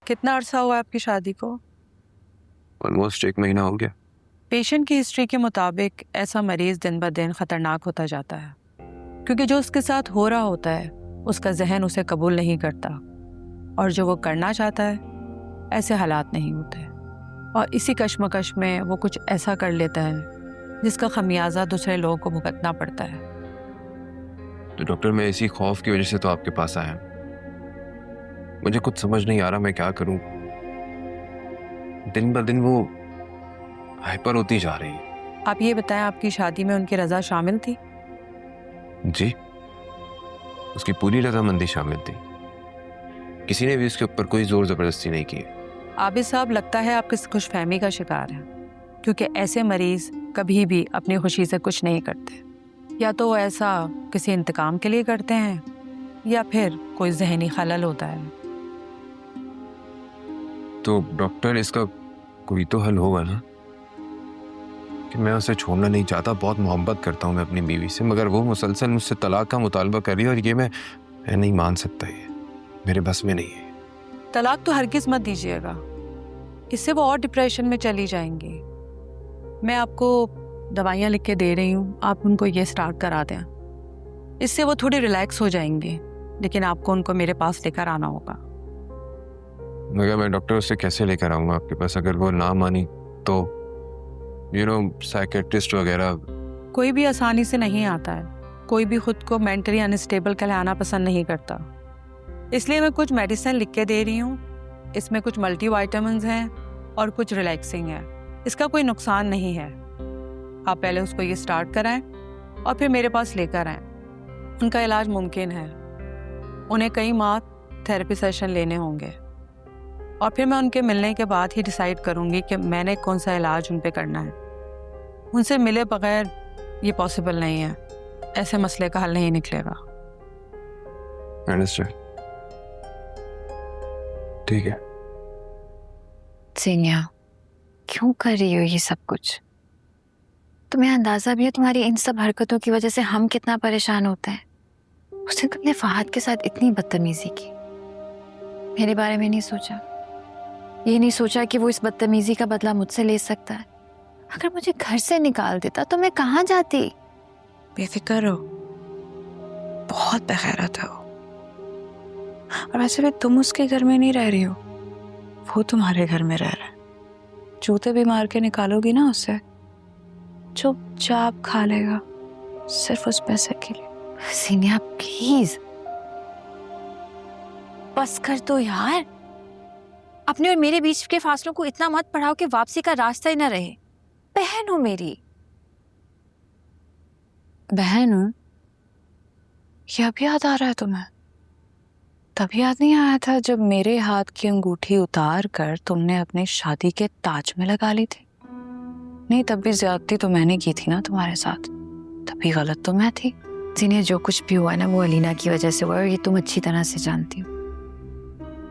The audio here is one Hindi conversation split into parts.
कितना अरसा हुआ आपकी शादी को? ऑलमोस्ट 1 महीना हो गया। पेशेंट की हिस्ट्री के मुताबिक ऐसा मरीज दिन ब दिन खतरनाक होता जाता है, क्योंकि जो उसके साथ हो रहा होता है उसका जहन उसे कबूल नहीं करता, और जो वो करना चाहता है ऐसे हालात नहीं होते, और इसी कश्मकश में वो कुछ ऐसा कर लेता है जिसका खमियाजा दूसरे लोगों को भुगतना पड़ता है। तो डॉक्टर, मैं इसी खौफ की वजह से तो आपके पास आया। मुझे कुछ समझ नहीं आ रहा मैं क्या करूं। दिन ब दिन वो हाइपर होती जा रही है। आप ये बताएं, आपकी शादी में उनकी रजा शामिल थी? जी, उसकी पूरी रजामंदी शामिल थी। किसी ने भी उसके ऊपर कोई जोर जबरदस्ती नहीं की। आबिद साहब, लगता है आप किसी खुशफहमी का शिकार हैं, क्योंकि ऐसे मरीज कभी भी अपनी खुशी से कुछ नहीं करते। या तो वो ऐसा किसी इंतकाम के लिए करते हैं, या फिर कोई जहनी खलल होता है। तो डॉक्टर, इसका कोई तो हल होगा ना? कि मैं उसे छोड़ना नहीं चाहता, बहुत मोहब्बत करता हूँ मैं अपनी बीवी से, मगर वो मुसलसल मुझसे तलाक का मुतालबा कर रही है, और ये मैं नहीं मान सकता। ये मेरे बस में नहीं है। तलाक तो हरगिज मत दीजिएगा, इससे वो और डिप्रेशन में चली जाएंगी। मैं आपको दवाइयाँ लिख के दे रही हूँ, आप उनको ये स्टार्ट करा दें, इससे वो थोड़ी रिलैक्स हो जाएंगे। लेकिन आपको उनको मेरे पास लेकर आना होगा। मगर मैं डॉक्टर उसे कैसे लेकर आऊँगा आपके पास? अगर वो ना मानी तो साइकेट्रिस्ट वगैरह? कोई भी आसानी से नहीं आता है, कोई भी खुद को मेंटली अनस्टेबल कहलाना पसंद नहीं करता। इसलिए मैं कुछ मेडिसिन लिख के दे रही हूँ। इसमें कुछ मल्टीविटामिन्स हैं और कुछ रिलैक्सिंग है। इसका कोई नुकसान नहीं है। आप पहले उसको ये स्टार्ट कराएं और फिर मेरे पास लेकर आएं। उनका इलाज मुमकिन है। उन्हें कई माह थेरेपी सेशन लेने होंगे, और फिर मैं उनके मिलने के बाद ही डिसाइड करूँगी कि मैंने कौन सा इलाज उन पे करना है। उनसे मिले बगैर ये पॉसिबल नहीं है, ऐसे मसले का हल नहीं निकलेगा। ठीक है। सीनिया, क्यों कर रही हो ये सब कुछ? तुम्हें अंदाजा भी है तुम्हारी इन सब हरकतों की वजह से हम कितना परेशान होते हैं? उस दिन तुमने फहद के साथ इतनी बदतमीजी की, मेरे बारे में नहीं सोचा। ये नहीं सोचा कि वो इस बदतमीजी का बदला मुझसे ले सकता है। अगर मुझे घर से निकाल देता तो मैं कहाँ जाती? बेफिक्र हो, बहुत बेगैरत है वो। और वैसे भी तुम उसके घर में नहीं रह रही हो, वो तुम्हारे घर में रह रहा है। जूते भी मार के निकालोगी ना उससे, चुपचाप खा लेगा, सिर्फ उस पैसे के लिए। सीनिया प्लीज बस कर दो यार। अपने और मेरे बीच के फासलों को इतना मत बढ़ाओ कि वापसी का रास्ता ही ना रहे। बहन हो मेरी। बहन हूं, ये अब याद आ रहा है तुम्हें? तब याद नहीं आया था जब मेरे हाथ की अंगूठी उतार कर तुमने अपने शादी के ताज में लगा ली थी? नहीं, तब भी ज्यादती तो मैंने की थी ना तुम्हारे साथ, तभी गलत तो मैं थी। सीनिया, जो कुछ भी हुआ ना वो अलीना की वजह से हुआ, और ये तुम अच्छी तरह से जानती हो।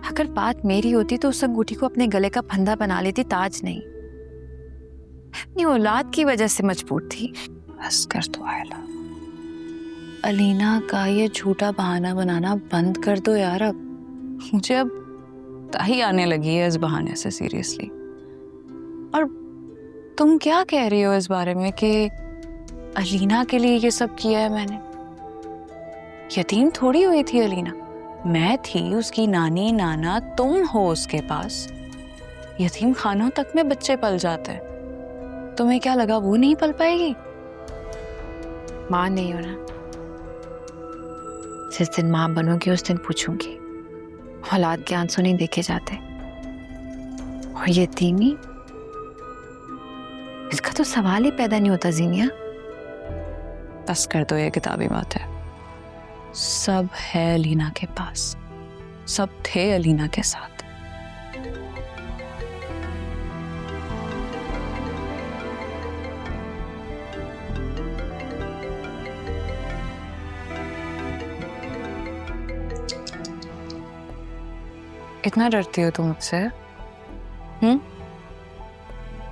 अगर बात मेरी होती तो उस अंगूठी को अपने गले का फंदा बना लेती, ताज नहीं। अपनी औलाद की वजह से मजबूर थी। बस कर दो आयला, अलीना का ये झूठा बहाना बनाना बंद कर दो यार। अब मुझे अब ताही आने लगी है इस बहाने से, सीरियसली। और तुम क्या कह रही हो इस बारे में कि अलीना के लिए ये सब किया है मैंने? यतीम थोड़ी हुई थी अलीना, मैं थी उसकी नानी नाना, तुम हो उसके पास। यतीम खानों तक में बच्चे पल जाते हैं, तुम्हें क्या लगा वो नहीं पल पाएगी? माँ नहीं हो ना, जिस दिन माँ बनोगी उस दिन पूछूंगी। औलाद के आंसू नहीं देखे जाते, और यतीमी इसका तो सवाल ही पैदा नहीं होता। जीनिया बस कर दो, ये किताबी बात है। सब है अलीना के पास, सब थे अलीना के साथ। इतना डरती हो तुम मुझसे?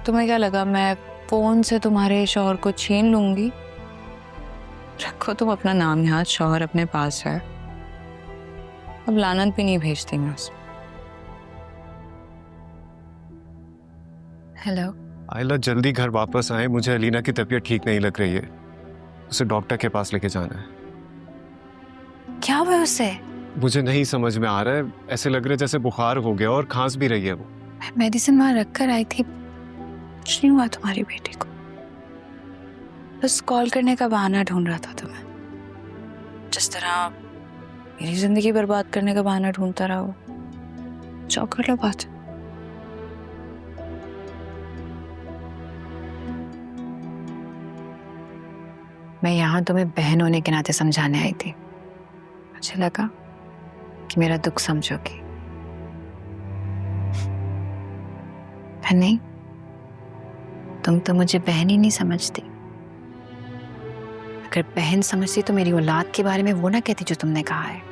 तुम्हें क्या लगा मैं फोन से तुम्हारे शौहर को छीन लूंगी? रखो तुम अपना नाम याद, शौहर अपने पास है। अब लानत भी नहीं भेजती मैं उसमें। हेलो। आयला जल्दी घर वापस आए, मुझे अलीना की तबीयत ठीक नहीं लग रही है, उसे डॉक्टर के पास लेके जाना है। क्या हुआ है उसे? मुझे नहीं समझ में आ रहा है, ऐसे लग रहा है जैसे बुखार हो गया और खांस भी रही है वो। मैं मेडिसिन वहां रख कर आई थी, कुछ नहीं हुआ तुम्हारी बेटी को। बस कॉल करने का बहाना ढूंढ रहा था तुम्हें, जिस तरह मेरी जिंदगी बर्बाद करने का बहाना ढूंढता रहा हो। जाओ कर लो बात। मैं यहाँ तुम्हें बहन होने के नाते समझाने आई थी, मुझे लगा कि मेरा दुख समझोगी, पर नहीं, तुम तो मुझे बहन ही नहीं समझती। अगर बहन समझती तो मेरी औलाद के बारे में वो ना कहती जो तुमने कहा है।